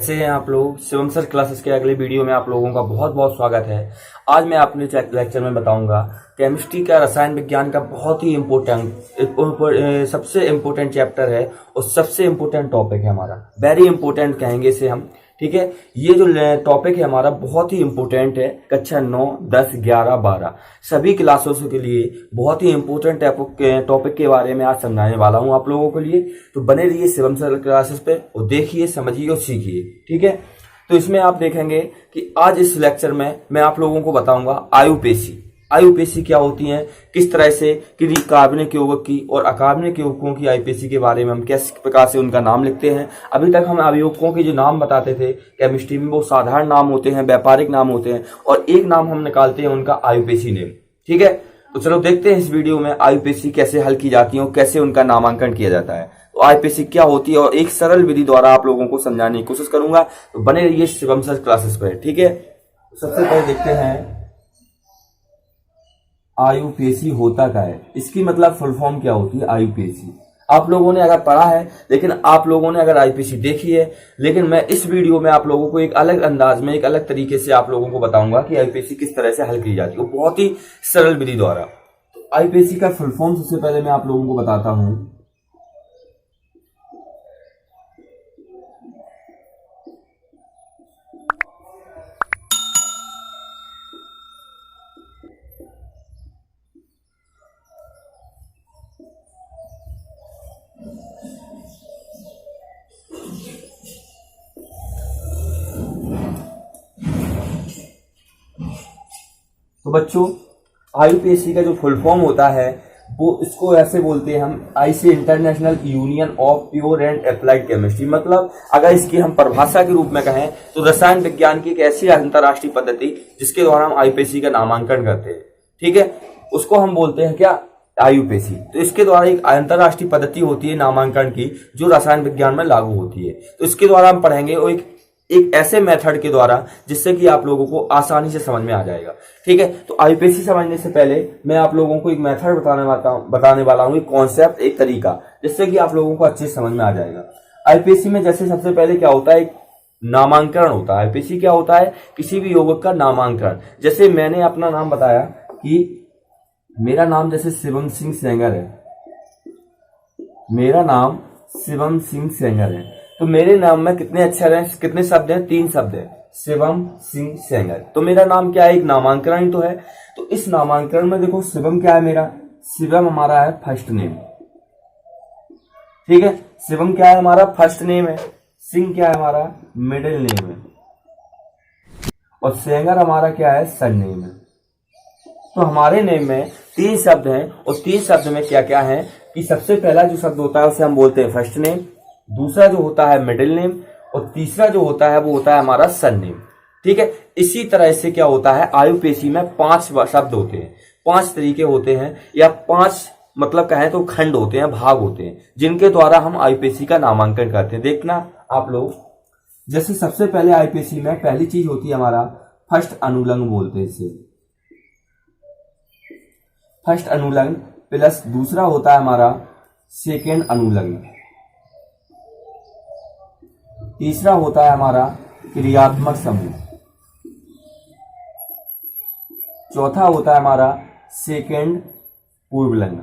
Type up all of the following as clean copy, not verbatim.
कैसे हैं आप लोग। शिवम सर क्लासेस के अगले वीडियो में आप लोगों का बहुत बहुत स्वागत है। आज मैं अपने लेक्चर में बताऊंगा केमिस्ट्री का, रसायन विज्ञान का बहुत ही सबसे इम्पोर्टेंट चैप्टर है और सबसे इम्पोर्टेंट टॉपिक है हमारा। वेरी इंपॉर्टेंट कहेंगे इसे हम, ठीक है। ये जो टॉपिक है हमारा बहुत ही इंपॉर्टेंट है। कक्षा 9, 10, 11, 12 सभी क्लासों के लिए बहुत ही इंपॉर्टेंट टॉपिक के बारे में आज समझाने वाला हूं आप लोगों के लिए। तो बने रहिए शिवम सर क्लासेस पे और देखिए, समझिए और सीखिए, ठीक है। तो इसमें आप देखेंगे कि आज इस लेक्चर में मैं आप लोगों को बताऊंगा आयुपेशी। आयुपेशी क्या होती है, किस तरह से किसी कार्बनिक यौगिक की और अकार्बनिक यौगिकों की आयुपेशी के बारे में हम किस प्रकार से उनका नाम लिखते हैं। अभी तक हम अवयवों के जो नाम बताते थे केमिस्ट्री में वो साधारण नाम होते हैं, व्यापारिक नाम होते हैं, और एक नाम हम निकालते हैं उनका आयुपेशी नेम, ठीक है। तो चलो देखते हैं इस वीडियो में आयुपेशी कैसे हल की जाती है और कैसे उनका नामांकन किया जाता है। तो आयुपेशी क्या होती है और एक सरल विधि द्वारा आप लोगों को समझाने की कोशिश करूंगा। तो बने रहिए शिवम सर क्लासेस पर, ठीक है। सबसे पहले देखते हैं आयुपेशी होता क्या है, इसकी मतलब फुल फॉर्म क्या होती है आयुपेशी। आप लोगों ने अगर पढ़ा है, लेकिन आप लोगों ने अगर आयुपेशी देखी है, लेकिन मैं इस वीडियो में आप लोगों को एक अलग अंदाज में, एक अलग तरीके से आप लोगों को बताऊंगा कि आयुपेशी किस तरह से हल की जाती है, बहुत ही सरल विधि द्वारा। आयुपेशी का फुल फॉर्म सबसे पहले मैं आप लोगों को बताता हूं। तो बच्चों, आयुपेशी का जो फुल फॉर्म होता है वो इसको ऐसे बोलते हैं हम, IC international union of pure and applied chemistry. मतलब अगर इसकी हम परिभाषा के रूप में कहें तो रसायन विज्ञान की एक ऐसी अंतर्राष्ट्रीय पद्धति जिसके द्वारा हम आयुपेशी का नामांकन करते हैं, ठीक है, उसको हम बोलते हैं क्या, आयुपेशी। तो इसके द्वारा एक अंतर्राष्ट्रीय पद्धति होती है नामांकन की जो रसायन विज्ञान में लागू होती है। तो इसके द्वारा हम पढ़ेंगे और एक ऐसे मेथड के द्वारा जिससे कि आप लोगों को आसानी से समझ में आ जाएगा, ठीक है। तो आयुपेशी समझने से पहले मैं आप लोगों को एक मेथड बताने वाला हूं, एक कॉन्सेप्ट, एक तरीका, जिससे कि आप लोगों को अच्छे से समझ में आ जाएगा। आयुपेशी में जैसे सबसे पहले क्या होता है, एक नामांकन होता है। आयुपेशी क्या होता है, किसी भी यौगिक का नामांकन। जैसे मैंने अपना नाम बताया कि मेरा नाम जैसे शिवम सिंह सेंगर है, मेरा नाम शिवम सिंह सेंगर है, तो मेरे नाम में कितने अक्षर हैं, कितने शब्द हैं, 3 शब्द हैं, शिवम सिंह सेंगर। तो मेरा नाम क्या है, एक नामांकन ही तो है। तो इस नामांकन में देखो, शिवम क्या है मेरा, शिवम हमारा है फर्स्ट नेम, ठीक है। शिवम क्या है हमारा फर्स्ट नेम है, सिंह क्या है हमारा मिडिल नेम है, और सेंगर हमारा क्या है सन नेम है। तो हमारे नेम में 3 शब्द हैं और 3 शब्द में क्या क्या है कि सबसे पहला जो शब्द होता है उसे हम बोलते हैं फर्स्ट नेम, दूसरा जो होता है मिडिल नेम, और तीसरा जो होता है वो होता है हमारा सन नेम, ठीक है। इसी तरह से क्या होता है, आयुपेशी में 5 शब्द होते हैं, 5 तरीके होते हैं, या 5 मतलब कहें तो खंड होते हैं, भाग होते हैं, जिनके द्वारा हम आयुपेशी का नामांकन करते हैं। देखना आप लोग, जैसे सबसे पहले आयुपेशी में पहली चीज होती है हमारा फर्स्ट अनुलंग बोलते हैं इसे, फर्स्ट अनुलंग, प्लस दूसरा होता है हमारा सेकेंड अनुलंग, तीसरा होता है हमारा क्रियात्मक समूह, चौथा होता है हमारा सेकेंड पूर्वलंग,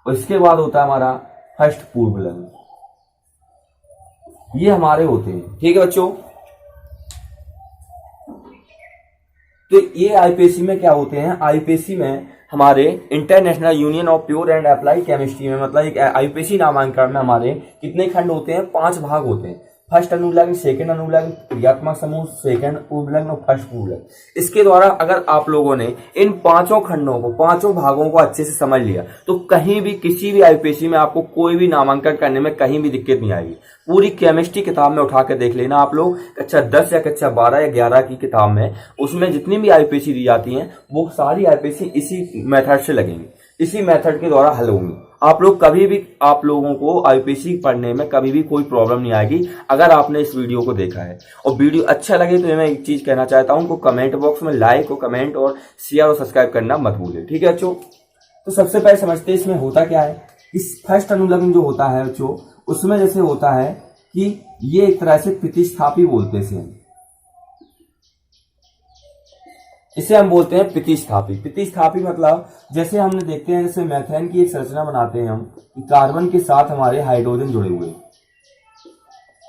और इसके बाद होता है हमारा फर्स्ट पूर्वलंग। ये हमारे होते हैं, ठीक है बच्चों। तो ये आयुपेशी में क्या होते हैं, आयुपेशी में हमारे international union of pure and applied chemistry में, मतलब एक आयुपेशी नामांकन में हमारे कितने खंड होते हैं, 5 भाग होते हैं। फर्स्ट अनुलंग, सेकंड अनुलंग, क्रियात्मक समूह, सेकंड पूर्वलंग और फर्स्ट पूर्वलंग। इसके द्वारा अगर आप लोगों ने इन 5 खंडों को, 5 भागों को अच्छे से समझ लिया तो कहीं भी किसी भी आयुपेशी में आपको कोई भी नामांकन करने में कहीं भी दिक्कत नहीं आएगी। पूरी केमिस्ट्री किताब में उठा कर देख लेना आप लोग, कक्षा 10 या कक्षा 12 या 11 की किताब में, उसमें जितनी भी आयुपेशी दी जाती हैं वो सारी आयुपेशी इसी मेथड से लगेंगी, इसी मेथड के द्वारा हल होंगी। आप लोग कभी भी, आप लोगों को आयुपेशी पढ़ने में कभी भी कोई प्रॉब्लम नहीं आएगी अगर आपने इस वीडियो को देखा है। और वीडियो अच्छा लगे तो मैं एक चीज कहना चाहता हूं, कमेंट बॉक्स में लाइक और कमेंट और शेयर और सब्सक्राइब करना मत भूलें, ठीक है बच्चों। तो सबसे पहले समझते हैं इसमें होता क्या है। इस फर्स्ट अनुलग्न जो होता है बच्चों, उसमें जैसे होता है कि ये एक तरह से प्रतिस्थापी बोलते हैं इसे हम बोलते हैं प्रतिस्थापी। प्रतिस्थापी मतलब जैसे हमने देखते हैं, जैसे मेथेन की एक संरचना बनाते हैं हम, कार्बन के साथ हमारे हाइड्रोजन जुड़े हुए हैं,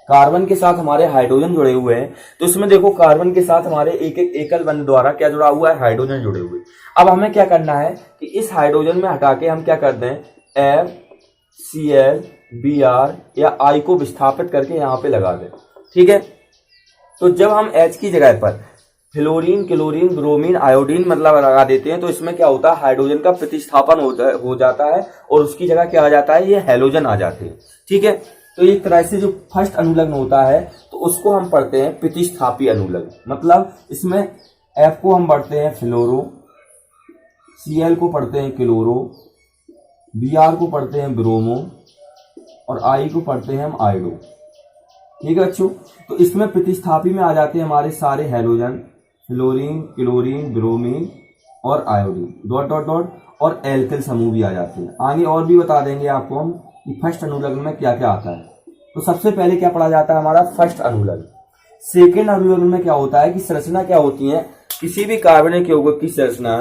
कार्बन के साथ हमारे हाइड्रोजन जुड़े हुए हैं। तो इसमें देखो कार्बन के साथ हमारे एक एक एकल बंध द्वारा क्या जुड़ा हुआ है, हाइड्रोजन जुड़े हुए। अब हमें क्या करना है कि इस हाइड्रोजन में हटा के हम क्या कर दें, FCl Br या I को विस्थापित करके यहाँ पे लगा दें। ठीक है, तो जब हम H की जगह पर फ्लोरीन, क्लोरीन, ब्रोमीन, आयोडीन मतलब लगा देते हैं, तो इसमें क्या होता है, हाइड्रोजन का प्रतिस्थापन हो जाता है और उसकी जगह क्या आ जाता है, ये हैलोजन आ जाते हैं। ठीक है, तो एक तरह से जो फर्स्ट अनुलग्न होता है तो उसको हम पढ़ते हैं प्रतिस्थापी अनुलग्न। मतलब इसमें F को हम पढ़ते हैं फ्लोरो, Cl को पढ़ते हैं क्लोरो, Br को पढ़ते हैं ब्रोमो और I को पढ़ते हैं हम आयोडो। ठीक है बच्चों, तो इसमें प्रतिस्थापी में आ जाते हैं हमारे सारे हैलोजन, फ्लोरीन, क्लोरीन, ब्रोमीन और आयोडीन डॉट डॉट डॉट, और एल्किल समूह भी आ जाते हैं। आगे और भी बता देंगे आपको हम कि फर्स्ट अनुलग्न में क्या क्या आता है। तो सबसे पहले क्या पढ़ा जाता है हमारा फर्स्ट अनुलग्न। सेकेंड अनुलग्न में क्या होता है कि संरचना क्या होती है, किसी भी कार्बनिक यौगिक की संरचना,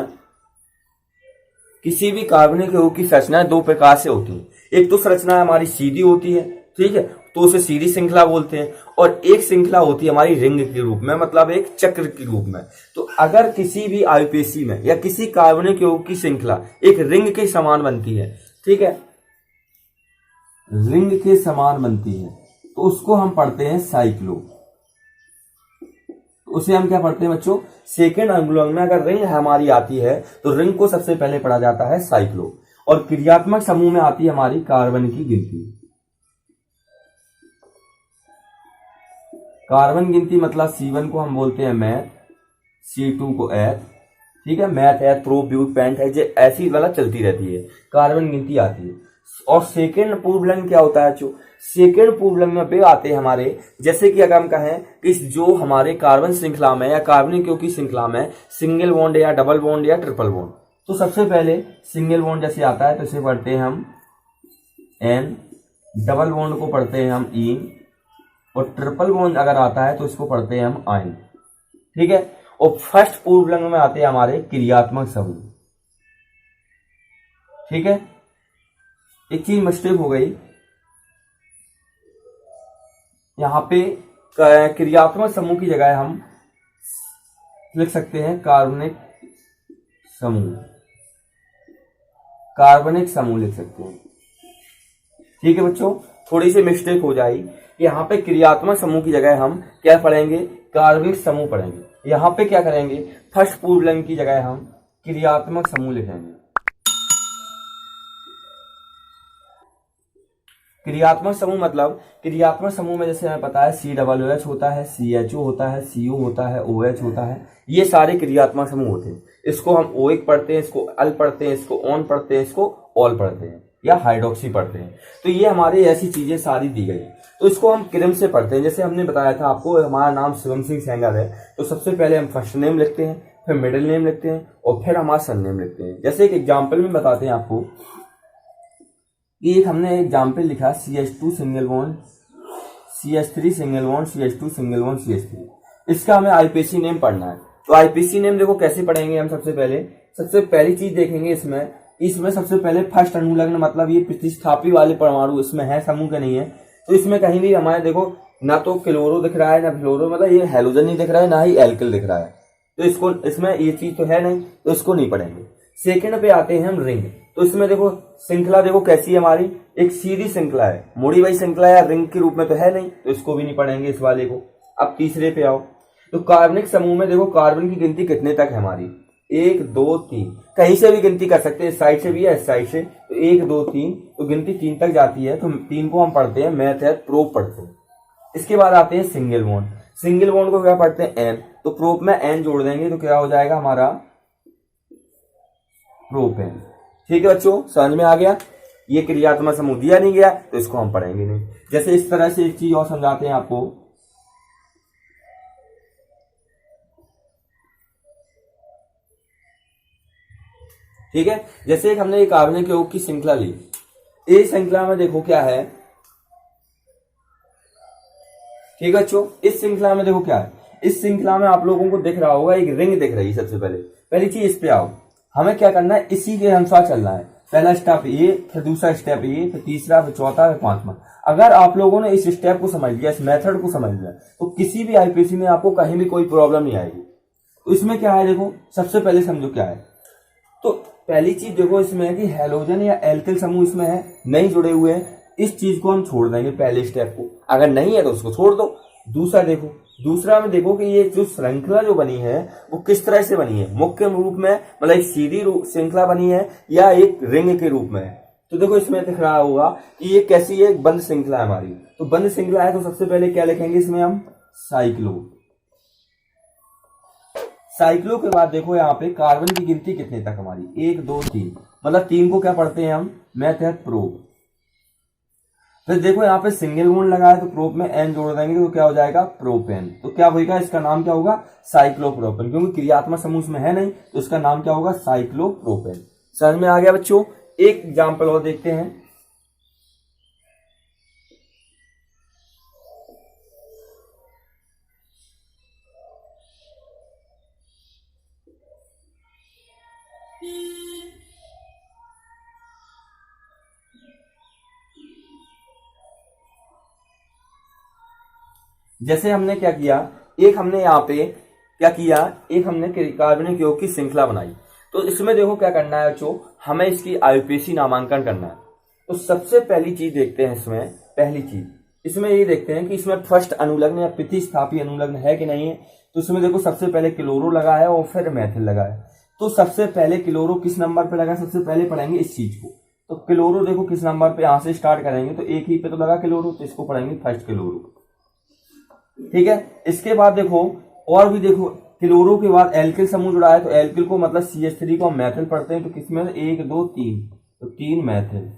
किसी भी कार्बनिक यौगिक की संरचना दो प्रकार से होती है। एक तो संरचना हमारी सीधी होती है, ठीक है, तो उसे सीधी श्रृंखला बोलते हैं, और एक श्रृंखला होती है हमारी रिंग के रूप में, मतलब एक चक्र के रूप में। तो अगर किसी भी आईपीएसी में या किसी कार्बनिक यौगिक की श्रृंखला एक रिंग के समान बनती है, ठीक है, रिंग के समान बनती है, तो उसको हम पढ़ते हैं साइक्लो। उसे हम क्या पढ़ते हैं बच्चों, सेकेंड अनुलग्न में अगर रिंग हमारी आती है तो रिंग को सबसे पहले पढ़ा जाता है साइक्लो। और क्रियात्मक समूह में आती है हमारी कार्बन की गिनती। कार्बन गिनती मतलब C1 को हम बोलते हैं मैथ, C2 को एथ, ठीक है, मैथ एथ प्रो ब्यूट पेंट है, जो ऐसी वाला चलती रहती है, कार्बन गिनती आती है। और सेकेंड पूर्वलग्न क्या होता है, जो सेकेंड पूर्वलग्न में वे आते हैं हमारे, जैसे कि अगर हम कहें कि जो हमारे कार्बन श्रृंखला में या कार्बनिक यौगिक की श्रृंखला में सिंगल बॉन्ड या डबल बॉन्ड या ट्रिपल बॉन्ड, तो सबसे पहले सिंगल बॉन्ड जैसे आता है तो इसे पढ़ते हैं हम एन, डबल बॉन्ड को पढ़ते हैं हम इन, और ट्रिपल बॉन्ड अगर आता है तो इसको पढ़ते हैं हम आइन। ठीक है, और फर्स्ट पूर्वलग्न में आते हैं हमारे क्रियात्मक समूह। ठीक है, एक चीज मिस्टेक हो गई यहां पे, क्रियात्मक समूह की जगह हम लिख सकते हैं कार्बनिक समूह, कार्बनिक समूह लिख सकते हैं। ठीक है बच्चों, थोड़ी सी मिस्टेक हो जाएगी कि यहाँ पे क्रियात्मक समूह की जगह हम क्या पढ़ेंगे, कार्बनिक समूह पढ़ेंगे। यहाँ पे क्या करेंगे, फर्स्ट पूर्वलग्न की जगह हम क्रियात्मक समूह लिखेंगे। क्रियात्मक समूह मतलब, क्रियात्मक समूह में जैसे हमें पता है COOH होता है, CHO होता है, CO होता है, OH होता है, ये सारे क्रियात्मक समूह होते हैं। इसको हम OH पढ़ते हैं, इसको अल पढ़ते हैं, इसको ऑन पढ़ते हैं, इसको ऑल पढ़ते हैं या हाइड्रोक्सी पढ़ते हैं। तो ये हमारे ऐसी चीजें सारी दी गई, तो इसको हम क्रम से पढ़ते हैं। जैसे हमने बताया था आपको, हमारा नाम शिवम सिंह सेंगर है, तो सबसे पहले हम फर्स्ट नेम लिखते हैं, फिर मिडिल नेम लिखते हैं और फिर हमारा सन नेम लिखते हैं। जैसे एक एग्जाम्पल में बताते हैं आपको, एक हमने एग्जाम्पल लिखा CH2 single bond, CH3 single bond, CH2 single bond, CH3। इसका हमें आईपीसी नेम पढ़ना है। तो आईपीसी नेम देखो कैसे पढ़ेंगे हम, सबसे पहली चीज देखेंगे इसमें सबसे पहले फर्स्ट अनुलग्न, मतलब ये प्रतिस्थापी वाले परमाणु इसमें है, समूह के नहीं है। तो इसमें कहीं भी हमारे देखो ना तो क्लोरो दिख रहा है ना फ्लोरो, मतलब ये हैलोजन नहीं दिख रहा है, ना ही एल्किल दिख रहा है, तो इसको, इसमें ये चीज तो है नहीं, तो इसको नहीं पढ़ेंगे। सेकंड पे आते हैं हम रिंग। तो इसमें देखो श्रृंखला देखो कैसी है हमारी, एक सीधी श्रृंखला है, मुड़ी हुई श्रृंखला या रिंग के रूप में तो है नहीं, तो इसको भी नहीं पढ़ेंगे इस वाले को। अब तीसरे पे आओ, तो कार्बनिक समूह में देखो कार्बन की गिनती कितने तक है हमारी, 1 2 3, कहीं से भी गिनती कर सकते हैं, इस साइड से भी या इस साइड से, तो 1 2 3, तो गिनती 3 तक जाती है, तो 3 को हम पढ़ते हैं मैथ है प्रोप पढ़ते हैं। इसके बाद आते हैं सिंगल बॉन्ड। सिंगल बॉन्ड को क्या पढ़ते हैं एन, तो प्रोप में एन जोड़ देंगे तो क्या हो जाएगा हमारा प्रोपेन। ठीक है बच्चों, समझ में आ गया। ये क्रियात्मक समूह दिया नहीं गया तो इसको हम पढ़ेंगे नहीं। जैसे इस तरह से एक चीज और समझाते हैं आपको, ठीक है, जैसे एक हमने एक कार्बनिक यौगिक की श्रृंखला ली, ए श्रृंखला में देखो क्या है, ठीक है बच्चों। इस श्रृंखला में देखो क्या है, इस श्रृंखला में आप लोगों को दिख रहा होगा एक रिंग दिख रही है। सबसे पहली चीज इस पे आओ, हमें क्या करना है, इसी के अनुसार चलना है। पहला स्टेप ये, फिर दूसरा स्टेप ये, फिर तीसरा, फिर चौथा, फिर पांचवा। अगर आप लोगों ने इस स्टेप को समझ लिया, इस मेथड को समझ लिया, तो किसी भी आईपीसी में आपको कहीं भी कोई प्रॉब्लम नहीं आएगी। तो इसमें क्या है देखो, सबसे पहले समझो क्या है। तो पहली चीज देखो इसमें है कि हैलोजन या एल्किल समूह इसमें है, नहीं जुड़े हुए हैं, इस चीज को हम छोड़ देंगे पहले स्टेप को। अगर नहीं है तो उसको छोड़ दो। दूसरा में देखो कि ये जो श्रृंखला जो बनी है वो किस तरह से बनी है, मुख्य रूप में मतलब एक सीधी श्रृंखला बनी है या एक रिंग के रूप में है। तो देखो इसमें दिख रहा होगा कि ये कैसी है, एक बंद श्रृंखला है हमारी। तो बंद श्रृंखला है तो सबसे पहले क्या लिखेंगे इसमें हम, साइक्लो के बाद देखो यहाँ पे कार्बन की गिनती कितने तक हमारी, 1 2 3, मतलब 3 को क्या पढ़ते हैं हम, मेथड प्रोप। फिर देखो यहाँ पे सिंगल बॉन्ड लगा है तो प्रोप में एन जोड़ देंगे तो क्या हो जाएगा, प्रोपेन। तो क्या होगा, इसका नाम क्या होगा, साइक्लोप्रोपेन, क्योंकि क्रियात्मक समूह में है नहीं तो इसका नाम क्या होगा, साइक्लोप्रोपेन। समझ में आ गया बच्चों। एक एग्जाम्पल और देखते हैं। जैसे हमने क्या किया, एक हमने यहाँ पे क्या किया, एक हमने कार्बनिक यौग की श्रृंखला बनाई। तो इसमें देखो क्या करना है बच्चों, हमें इसकी आईयूपीएसी नामांकन करना है। तो सबसे पहली चीज देखते हैं इसमें, पहली चीज इसमें ये देखते हैं कि इसमें फर्स्ट अनुलग्न या प्रतिस्थापी अनुलग्न है कि नहीं है। तो इसमें देखो सबसे पहले क्लोरो लगा है और फिर मेथिल लगा है। तो सबसे पहले क्लोरो किस नंबर पे लगा, सबसे पहले पढ़ेंगे इस चीज को। तो क्लोरो देखो किस नंबर पे, यहां से स्टार्ट करेंगे तो एक ही पे तो लगा क्लोरो, तो इसको पढ़ेंगे फर्स्ट क्लोरो, ठीक है। इसके बाद देखो और भी देखो, क्लोरो के बाद एल्किल समूह जुड़ा है तो एल्किल को मतलब CH3 को हम मेथिल पढ़ते हैं। तो किसमें 1 2 3, तो 3 मेथिल,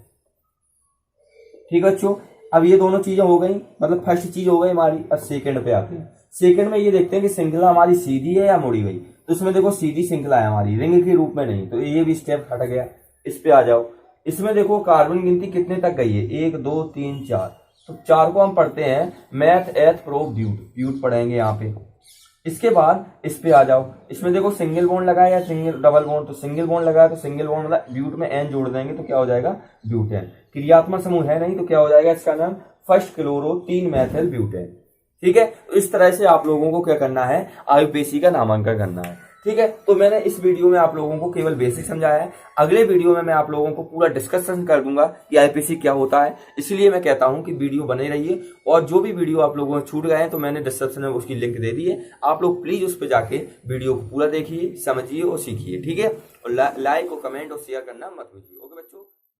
ठीक है बच्चों। अब ये दोनों चीजें हो गई, मतलब फर्स्ट चीज हो गई हमारी। अब सेकंड पे आते हैं। सेकंड में ये देखते हैं कि श्रृंखला हमारी सीधी है या मुड़ी गई। तो इसमें देखो सीधी श्रृंखला है हमारी, रिंग के रूप में नहीं, तो ये भी स्टेप हट गया। इस पे आ जाओ। इसमें देखो कार्बन गिनती कितने तक गई है, 1 2 3 4, तो 4 को हम पढ़ते हैं मैथ एथ प्रो ब्यूट पढ़ेंगे यहाँ पे। इसके बाद इस पे आ जाओ। इसमें देखो सिंगल बॉन्ड लगा है या सिंगल डबल बॉन्ड, तो सिंगल बॉन्ड लगा है तो सिंगल बॉन्ड मतलब ब्यूट में एन जोड़ देंगे तो क्या हो जाएगा, ब्यूटेन। क्रियात्मक समूह है नहीं तो क्या हो जाएगा, इसका नाम फर्स्ट क्लोरो 3 मेथिल ब्यूटेन, ठीक है। तो इस तरह से आप लोगों को क्या करना है, आईयूपीएसी का नामांकन करना है, ठीक है। तो मैंने इस वीडियो में आप लोगों को केवल बेसिक समझाया है। अगले वीडियो में मैं आप लोगों को पूरा डिस्कशन कर दूंगा कि आईयूपीएसी क्या होता है। इसलिए मैं कहता हूं कि वीडियो बने रहिए। और जो भी वीडियो आप लोगों को छूट गए हैं तो मैंने डिस्क्रिप्शन में उसकी लिंक दे दी है, आप लोग प्लीज उस पर जाके वीडियो को पूरा देखिए, समझिए और सीखिए, ठीक है। और लाइक और कमेंट और शेयर करना मत भूलिए। ओके बच्चों।